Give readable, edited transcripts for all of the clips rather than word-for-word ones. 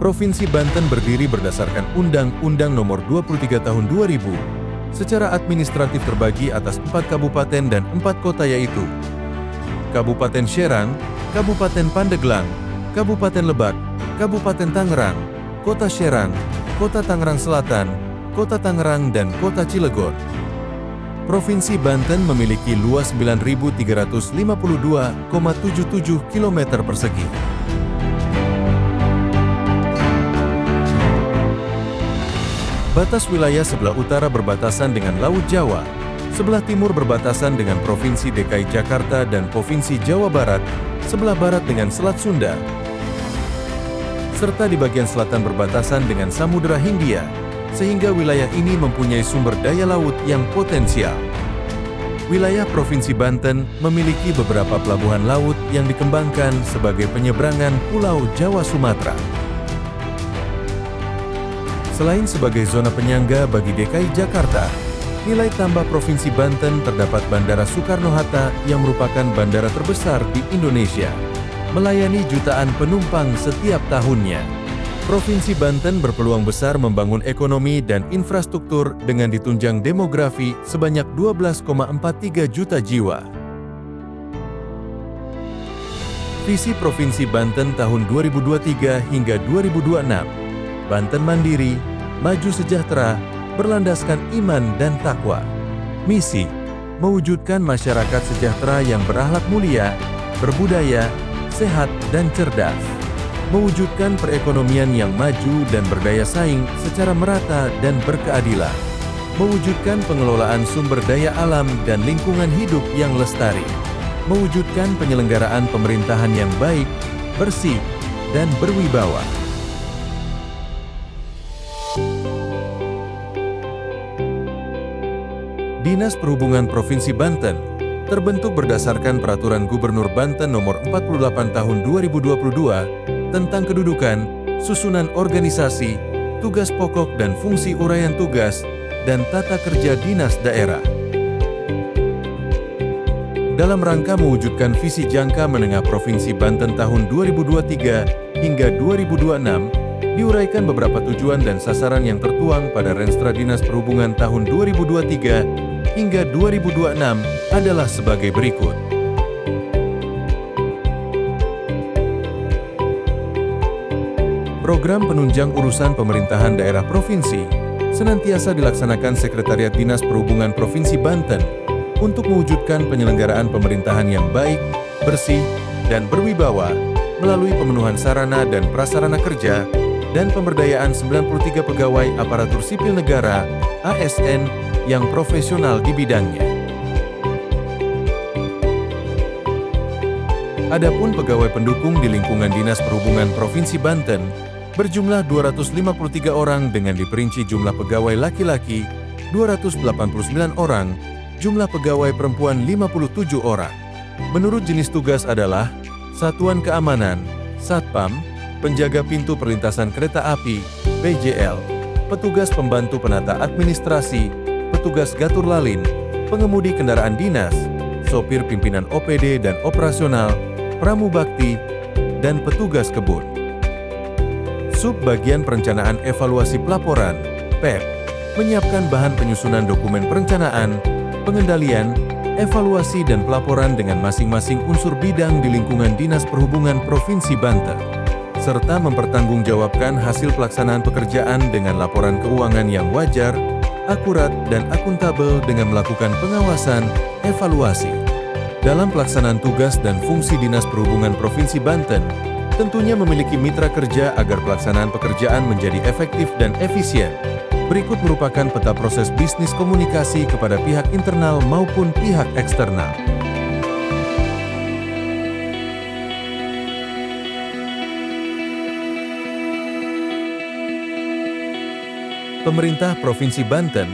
Provinsi Banten berdiri berdasarkan Undang-Undang Nomor 23 Tahun 2000. Secara administratif terbagi atas 4 kabupaten dan 4 kota yaitu Kabupaten Serang, Kabupaten Pandeglang, Kabupaten Lebak, Kabupaten Tangerang, Kota Serang, Kota Tangerang Selatan, Kota Tangerang, dan Kota Cilegon. Provinsi Banten memiliki luas 9.352,77 km persegi. Batas wilayah sebelah utara berbatasan dengan Laut Jawa, sebelah timur berbatasan dengan Provinsi DKI Jakarta dan Provinsi Jawa Barat, sebelah barat dengan Selat Sunda, serta di bagian selatan berbatasan dengan Samudera Hindia, sehingga wilayah ini mempunyai sumber daya laut yang potensial. Wilayah Provinsi Banten memiliki beberapa pelabuhan laut yang dikembangkan sebagai penyeberangan Pulau Jawa Sumatera. Selain sebagai zona penyangga bagi DKI Jakarta, nilai tambah Provinsi Banten terdapat Bandara Soekarno-Hatta yang merupakan bandara terbesar di Indonesia, melayani jutaan penumpang setiap tahunnya. Provinsi Banten berpeluang besar membangun ekonomi dan infrastruktur dengan ditunjang demografi sebanyak 12,43 juta jiwa. Visi Provinsi Banten tahun 2023 hingga 2026, Banten mandiri, maju sejahtera, berlandaskan iman dan takwa. Misi, mewujudkan masyarakat sejahtera yang berakhlak mulia, berbudaya, sehat, dan cerdas. Mewujudkan perekonomian yang maju dan berdaya saing secara merata dan berkeadilan. Mewujudkan pengelolaan sumber daya alam dan lingkungan hidup yang lestari. Mewujudkan penyelenggaraan pemerintahan yang baik, bersih, dan berwibawa. Dinas Perhubungan Provinsi Banten terbentuk berdasarkan Peraturan Gubernur Banten Nomor 48 Tahun 2022 tentang kedudukan, susunan organisasi, tugas pokok dan fungsi uraian tugas, dan tata kerja dinas daerah. Dalam rangka mewujudkan visi jangka menengah Provinsi Banten tahun 2023 hingga 2026, diuraikan beberapa tujuan dan sasaran yang tertuang pada Renstra Dinas Perhubungan tahun 2023 hingga 2026 adalah sebagai berikut. Program penunjang urusan pemerintahan daerah provinsi senantiasa dilaksanakan Sekretariat Dinas Perhubungan Provinsi Banten untuk mewujudkan penyelenggaraan pemerintahan yang baik, bersih, dan berwibawa melalui pemenuhan sarana dan prasarana kerja dan pemberdayaan 93 pegawai aparatur sipil negara (ASN) yang profesional di bidangnya. Adapun pegawai pendukung di lingkungan Dinas Perhubungan Provinsi Banten berjumlah 253 orang dengan diperinci jumlah pegawai laki-laki 289 orang, jumlah pegawai perempuan 57 orang. Menurut jenis tugas adalah Satuan Keamanan, Satpam, Penjaga Pintu Perlintasan Kereta Api, PJL, Petugas Pembantu Penata Administrasi, Petugas Gatur Lalin, Pengemudi Kendaraan Dinas, Sopir Pimpinan OPD dan Operasional, Pramubakti, dan Petugas Kebun. Subbagian Perencanaan Evaluasi Pelaporan, PEP, menyiapkan bahan penyusunan dokumen perencanaan, pengendalian, evaluasi dan pelaporan dengan masing-masing unsur bidang di lingkungan Dinas Perhubungan Provinsi Banten, serta mempertanggungjawabkan hasil pelaksanaan pekerjaan dengan laporan keuangan yang wajar, akurat, dan akuntabel dengan melakukan pengawasan, evaluasi. Dalam pelaksanaan tugas dan fungsi Dinas Perhubungan Provinsi Banten, tentunya memiliki mitra kerja agar pelaksanaan pekerjaan menjadi efektif dan efisien. Berikut merupakan peta proses bisnis komunikasi kepada pihak internal maupun pihak eksternal. Pemerintah Provinsi Banten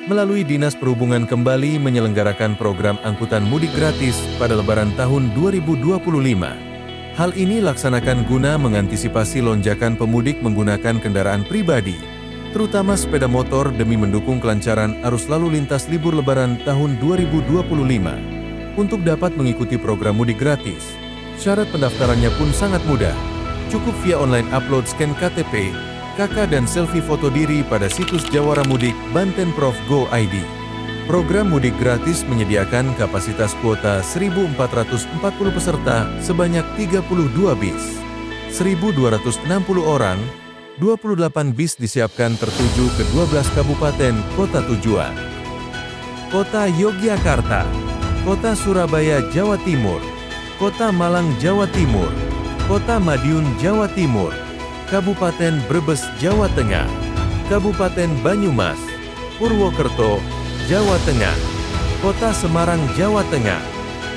melalui Dinas Perhubungan kembali menyelenggarakan program angkutan mudik gratis pada Lebaran tahun 2025. Hal ini laksanakan guna mengantisipasi lonjakan pemudik menggunakan kendaraan pribadi, terutama sepeda motor demi mendukung kelancaran arus lalu lintas libur Lebaran tahun 2025. Untuk dapat mengikuti program mudik gratis, syarat pendaftarannya pun sangat mudah. Cukup via online upload scan KTP, KK dan selfie foto diri pada situs Jawara Mudik Banten Prof Go ID. Program mudik gratis menyediakan kapasitas kuota 1.440 peserta sebanyak 32 bis. 1.260 orang, 28 bis disiapkan tertuju ke 12 kabupaten kota tujuan. Kota Yogyakarta, Kota Surabaya Jawa Timur, Kota Malang Jawa Timur, Kota Madiun Jawa Timur, Kabupaten Brebes Jawa Tengah, Kabupaten Banyumas, Purwokerto, Jawa Tengah, Kota Semarang Jawa Tengah,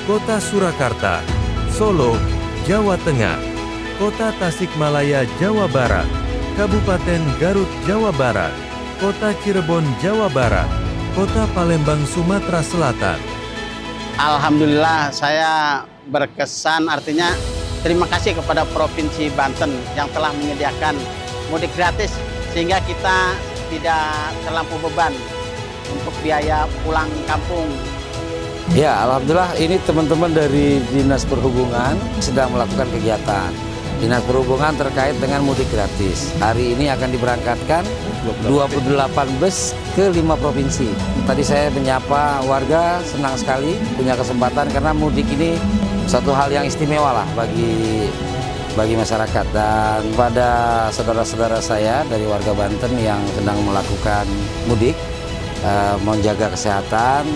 Kota Surakarta, Solo, Jawa Tengah, Kota Tasikmalaya Jawa Barat, Kabupaten Garut Jawa Barat, Kota Cirebon Jawa Barat, Kota Palembang Sumatera Selatan. Alhamdulillah saya berkesan, artinya terima kasih kepada Provinsi Banten yang telah menyediakan mudik gratis sehingga kita tidak terlampau beban untuk biaya pulang kampung. Ya, alhamdulillah ini teman-teman dari Dinas Perhubungan sedang melakukan kegiatan. Dinas Perhubungan terkait dengan mudik gratis. Hari ini akan diberangkatkan 28 bus ke 5 provinsi. Tadi saya menyapa warga, senang sekali punya kesempatan karena mudik ini satu hal yang istimewa lah bagi masyarakat. Dan pada saudara-saudara saya dari warga Banten yang sedang melakukan mudik, menjaga kesehatan,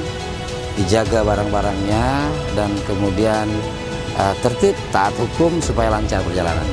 dijaga barang-barangnya, dan kemudian tertib, taat hukum supaya lancar perjalanan.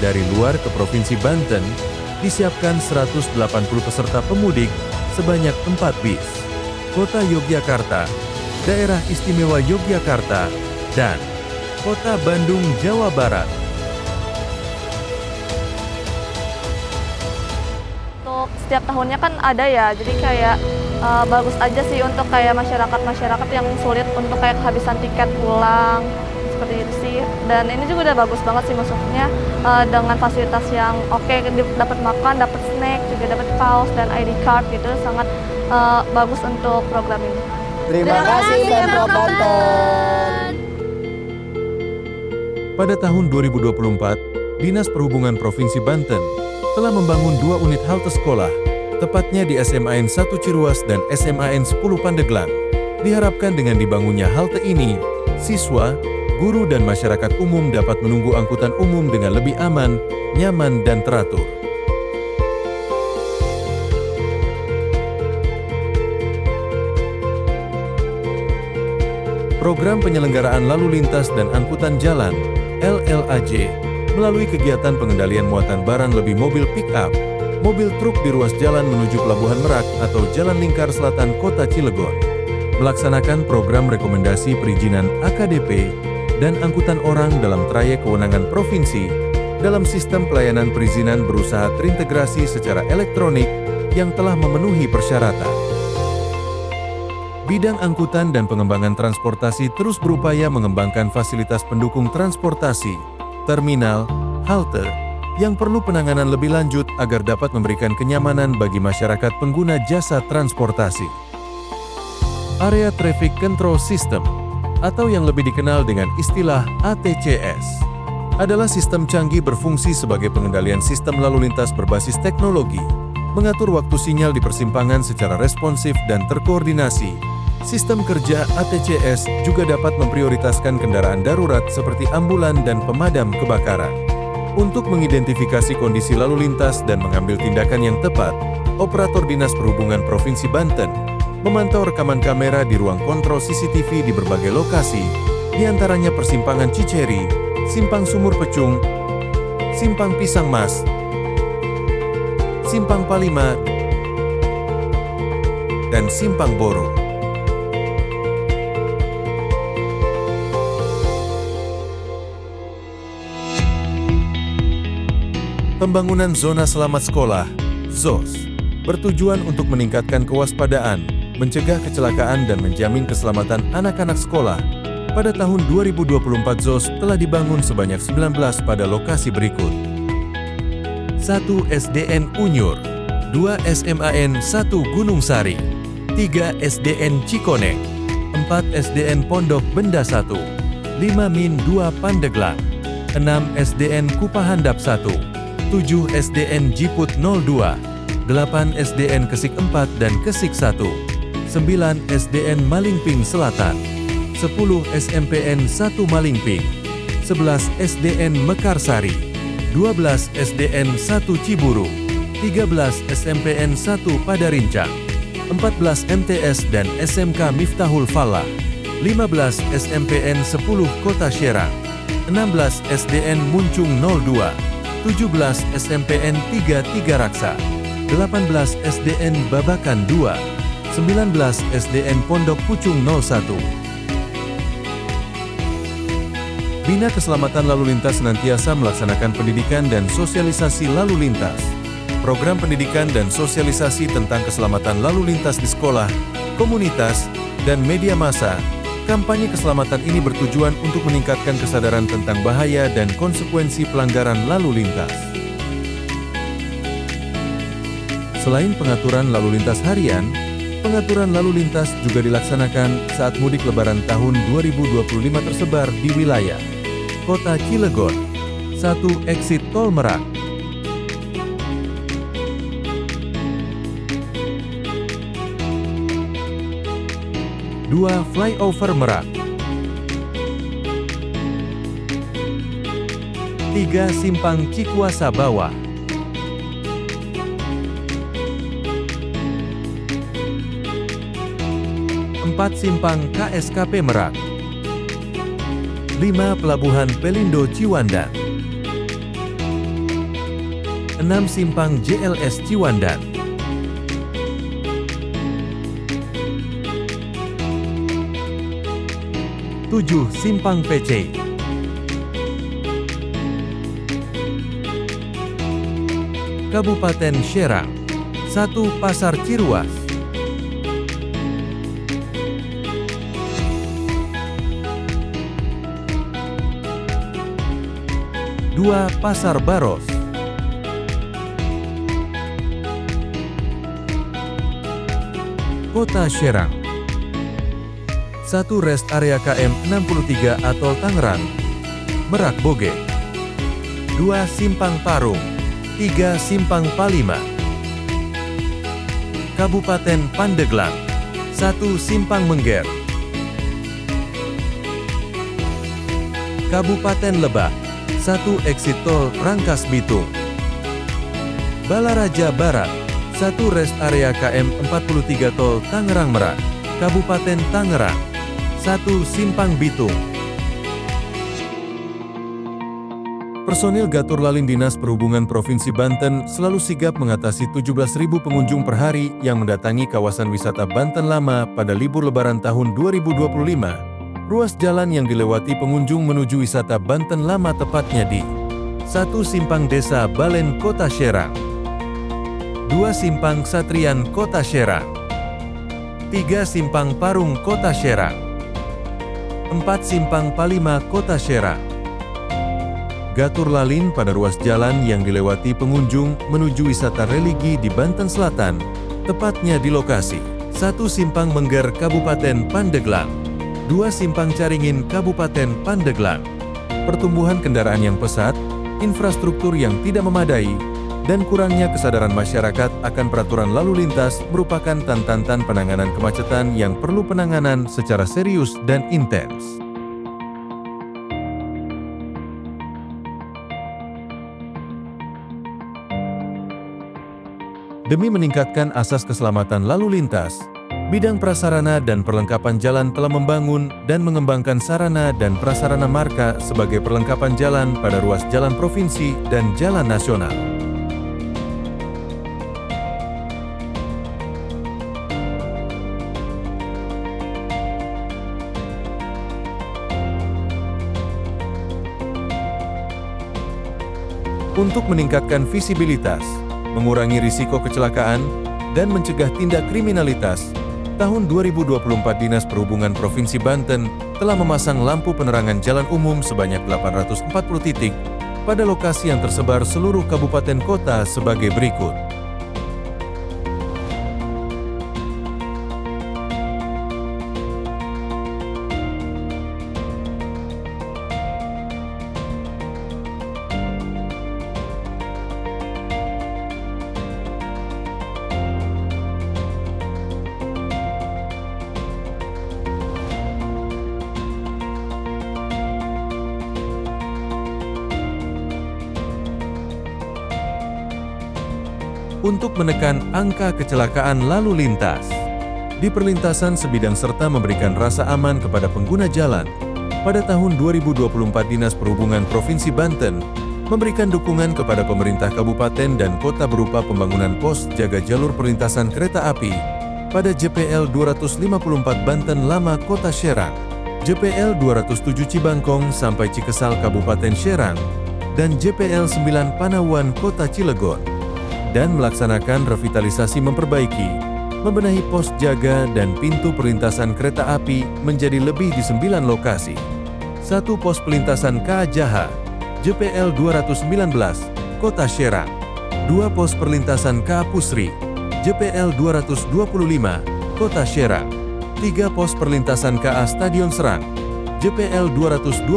Dari luar ke Provinsi Banten, disiapkan 180 peserta pemudik sebanyak 4 bis. Kota Yogyakarta, Daerah Istimewa Yogyakarta, dan Kota Bandung, Jawa Barat. Untuk setiap tahunnya kan ada ya, jadi kayak bagus aja sih untuk kayak masyarakat yang sulit untuk kayak kehabisan tiket pulang. Seperti itu sih, dan ini juga udah bagus banget sih, maksudnya dengan fasilitas yang oke, dapat makan, dapat snack, juga dapat paus dan ID card gitu, sangat bagus untuk program ini. Terima kasih Pemprov Banten. Pada tahun 2024, Dinas Perhubungan Provinsi Banten telah membangun 2 unit halte sekolah, tepatnya di SMAN 1 Ciruas dan SMAN 10 Pandeglang. Diharapkan dengan dibangunnya halte ini, siswa, guru dan masyarakat umum dapat menunggu angkutan umum dengan lebih aman, nyaman, dan teratur. Program Penyelenggaraan Lalu Lintas dan Angkutan Jalan, LLAJ, melalui kegiatan pengendalian muatan barang lebih mobil pick-up, mobil truk di ruas jalan menuju Pelabuhan Merak atau Jalan Lingkar Selatan Kota Cilegon, melaksanakan program rekomendasi perizinan AKDP dan angkutan orang dalam trayek kewenangan provinsi dalam sistem pelayanan perizinan berusaha terintegrasi secara elektronik yang telah memenuhi persyaratan. Bidang angkutan dan pengembangan transportasi terus berupaya mengembangkan fasilitas pendukung transportasi, terminal, halte, yang perlu penanganan lebih lanjut agar dapat memberikan kenyamanan bagi masyarakat pengguna jasa transportasi. Area Traffic Control System atau yang lebih dikenal dengan istilah ATCS, adalah sistem canggih berfungsi sebagai pengendalian sistem lalu lintas berbasis teknologi, mengatur waktu sinyal di persimpangan secara responsif dan terkoordinasi. Sistem kerja ATCS juga dapat memprioritaskan kendaraan darurat seperti ambulan dan pemadam kebakaran. Untuk mengidentifikasi kondisi lalu lintas dan mengambil tindakan yang tepat, operator Dinas Perhubungan Provinsi Banten memantau rekaman kamera di ruang kontrol CCTV di berbagai lokasi, di antaranya persimpangan Ciceri, Simpang Sumur Pecung, Simpang Pisang Mas, Simpang Palima, dan Simpang Boro. Pembangunan Zona Selamat Sekolah, ZOS, bertujuan untuk meningkatkan kewaspadaan, mencegah kecelakaan dan menjamin keselamatan anak-anak sekolah. Pada tahun 2024 ZOS telah dibangun sebanyak 19 pada lokasi berikut. 1 SDN Unyur, 2 SMAN 1 Gunung Sari, 3 SDN Cikoneng, 4 SDN Pondok Benda 1, 5 Min 2 Pandeglang, 6 SDN Kupahandap 1, 7 SDN Jiput 02, 8 SDN Kesik 4 dan Kesik 1, 9 SDN Malingping Selatan, 10 SMPN 1 Malingping, 11 SDN Mekarsari, 12 SDN 1 Ciburu, 13 SMPN 1 Padarincang, 14 MTS dan SMK Miftahul Falah, 15 SMPN 10 Kota Serang, 16 SDN Muncung 02, 17 SMPN 33 Raksa, 18 SDN Babakan 2, 19 SDN Pondok Pucung 01. Bina Keselamatan Lalu Lintas senantiasa melaksanakan pendidikan dan sosialisasi lalu lintas. Program pendidikan dan sosialisasi tentang keselamatan lalu lintas di sekolah, komunitas, dan media massa. Kampanye keselamatan ini bertujuan untuk meningkatkan kesadaran tentang bahaya dan konsekuensi pelanggaran lalu lintas. Selain pengaturan lalu lintas harian, pengaturan lalu lintas juga dilaksanakan saat mudik Lebaran tahun 2025 tersebar di wilayah Kota Cilegon. 1 Exit Tol Merak, 2 Flyover Merak, 3 Simpang Cikuasa Bawah, 4 Simpang KSKP Merak, 5 Pelabuhan Pelindo Ciwandan, 6 Simpang JLS Ciwandan, 7 Simpang PC, 1 Kabupaten Serang, 1 Pasar Ciruas, 2 Pasar Baros, 1 Kota Serang, 1 Rest Area KM 63 Atol Tangerang, Merak Boge, 2 Simpang Parung, 3 Simpang Palima, Kabupaten Pandeglang, 1 Simpang Mengger, Kabupaten Lebak, 1 Exit Tol Rangkas Bitung, Balaraja Barat, 1 Rest Area KM 43 Tol Tangerang Merak, Kabupaten Tangerang, 1 Simpang Bitung. Personil Gatur Lalin Dinas Perhubungan Provinsi Banten selalu sigap mengatasi 17.000 pengunjung per hari yang mendatangi kawasan wisata Banten Lama pada libur Lebaran tahun 2025. Ruas jalan yang dilewati pengunjung menuju wisata Banten Lama tepatnya di 1 Simpang Desa Balen Kota Serang, 2 Simpang Satrian Kota Serang, 3 Simpang Parung Kota Serang, 4 Simpang Palima Kota Serang. Gatur Lalin pada ruas jalan yang dilewati pengunjung menuju wisata religi di Banten Selatan, tepatnya di lokasi 1 Simpang Mengger Kabupaten Pandeglang, 2 Simpang Caringin Kabupaten Pandeglang. Pertumbuhan kendaraan yang pesat, infrastruktur yang tidak memadai, dan kurangnya kesadaran masyarakat akan peraturan lalu lintas merupakan tantangan penanganan kemacetan yang perlu penanganan secara serius dan intens. Demi meningkatkan asas keselamatan lalu lintas, bidang prasarana dan perlengkapan jalan telah membangun dan mengembangkan sarana dan prasarana marka sebagai perlengkapan jalan pada ruas jalan provinsi dan jalan nasional. Untuk meningkatkan visibilitas, mengurangi risiko kecelakaan, dan mencegah tindak kriminalitas, tahun 2024 Dinas Perhubungan Provinsi Banten telah memasang lampu penerangan jalan umum sebanyak 840 titik pada lokasi yang tersebar seluruh kabupaten kota sebagai berikut. Untuk menekan angka kecelakaan lalu lintas di perlintasan sebidang serta memberikan rasa aman kepada pengguna jalan, pada tahun 2024 Dinas Perhubungan Provinsi Banten memberikan dukungan kepada pemerintah kabupaten dan kota berupa pembangunan pos jaga jalur perlintasan kereta api pada JPL 254 Banten Lama Kota Serang, JPL 207 Cibangkong sampai Cikesal Kabupaten Serang, dan JPL 9 Panawan Kota Cilegon, dan melaksanakan revitalisasi memperbaiki, membenahi pos jaga dan pintu perlintasan kereta api menjadi lebih di 9 lokasi. 1 pos pelintasan KA Jaha, JPL 219, Kota Serang. 2 pos perlintasan KA Pusri, JPL 225, Kota Serang. 3 pos perlintasan KA Stadion Serang, JPL 229,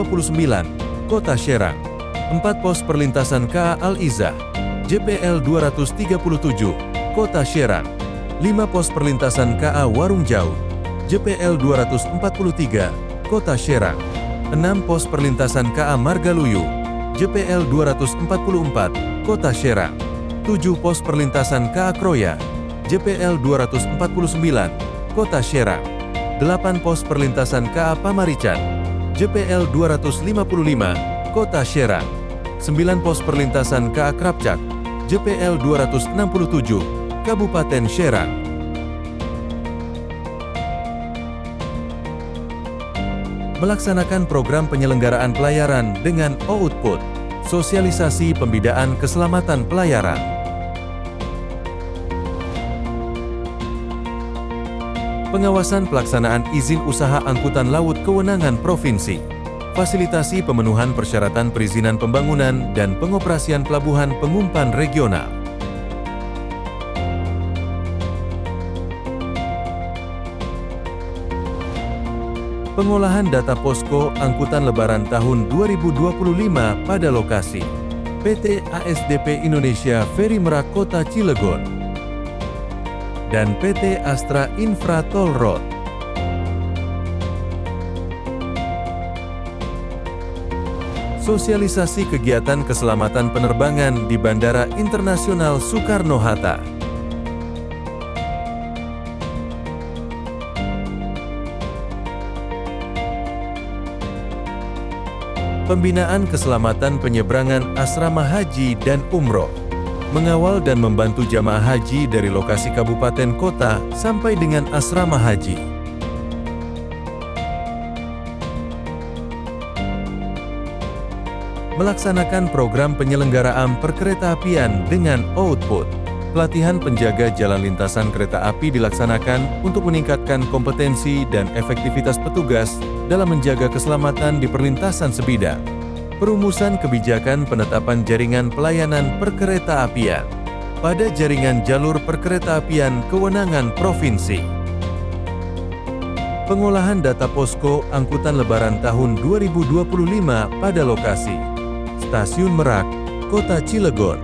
Kota Serang. 4 pos perlintasan KA Al-Izzah, JPL 237, Kota Serang. 5 pos perlintasan KA Warung Jauh, JPL 243, Kota Serang. 6 pos perlintasan KA Margaluyu, JPL 244, Kota Serang. 7 pos perlintasan KA Kroya, JPL 249, Kota Serang. 8 pos perlintasan KA Pamarican, JPL 255, Kota Serang. 9 pos perlintasan KA Krapcak, JPL 267, Kabupaten Serang. Melaksanakan program penyelenggaraan pelayaran dengan output, sosialisasi pembinaan keselamatan pelayaran. Pengawasan pelaksanaan izin usaha angkutan laut kewenangan provinsi. Fasilitasi pemenuhan persyaratan perizinan pembangunan dan pengoperasian pelabuhan pengumpan regional. Pengolahan data posko angkutan lebaran tahun 2025 pada lokasi PT ASDP Indonesia Ferry Merak Kota Cilegon dan PT Astra Infra Toll Road. Sosialisasi kegiatan keselamatan penerbangan di Bandara Internasional Soekarno-Hatta. Pembinaan keselamatan penyeberangan asrama haji dan umroh. Mengawal dan membantu jamaah haji dari lokasi kabupaten kota sampai dengan asrama haji. Melaksanakan program penyelenggaraan perkeretaapian dengan output. Pelatihan penjaga jalan lintasan kereta api dilaksanakan untuk meningkatkan kompetensi dan efektivitas petugas dalam menjaga keselamatan di perlintasan sebidang. Perumusan kebijakan penetapan jaringan pelayanan perkeretaapian pada jaringan jalur perkeretaapian kewenangan provinsi. Pengolahan data posko angkutan lebaran tahun 2025 pada lokasi Stasiun Merak, Kota Cilegon,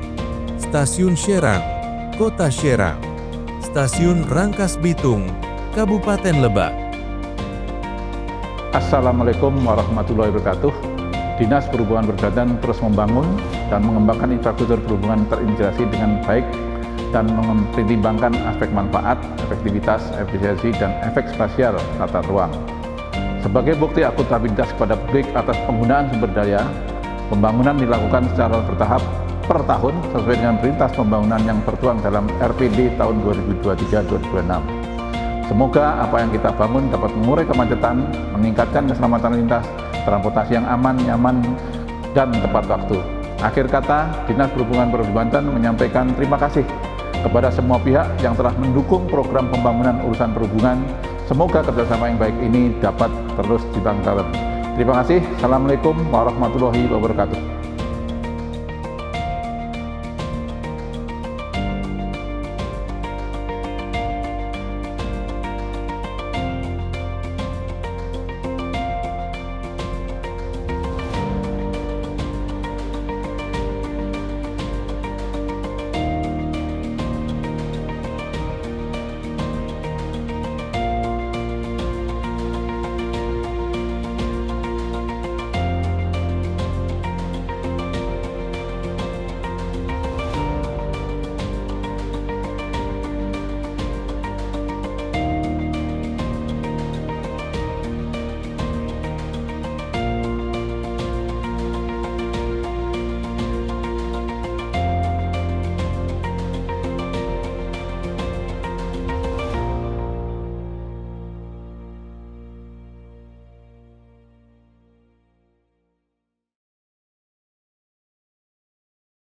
Stasiun Serang, Kota Serang, Stasiun Rangkas Bitung, Kabupaten Lebak. Assalamualaikum warahmatullahi wabarakatuh. Dinas Perhubungan Banten terus membangun dan mengembangkan infrastruktur perhubungan terintegrasi dengan baik dan mempertimbangkan aspek manfaat, efektivitas, efisiensi, dan efek spasial tata ruang. Sebagai bukti akuntabilitas kepada publik atas penggunaan sumber daya, pembangunan dilakukan secara bertahap per tahun sesuai dengan prioritas pembangunan yang tertuang dalam RPD tahun 2023-2026. Semoga apa yang kita bangun dapat mengurai kemacetan, meningkatkan keselamatan lintas, transportasi yang aman, nyaman, dan tepat waktu. Akhir kata, Dinas Perhubungan Provinsi Banten menyampaikan terima kasih Kepada semua pihak yang telah mendukung program pembangunan urusan perhubungan, semoga kerjasama yang baik ini dapat terus dilancarkan. Terima kasih. Assalamualaikum warahmatullahi wabarakatuh.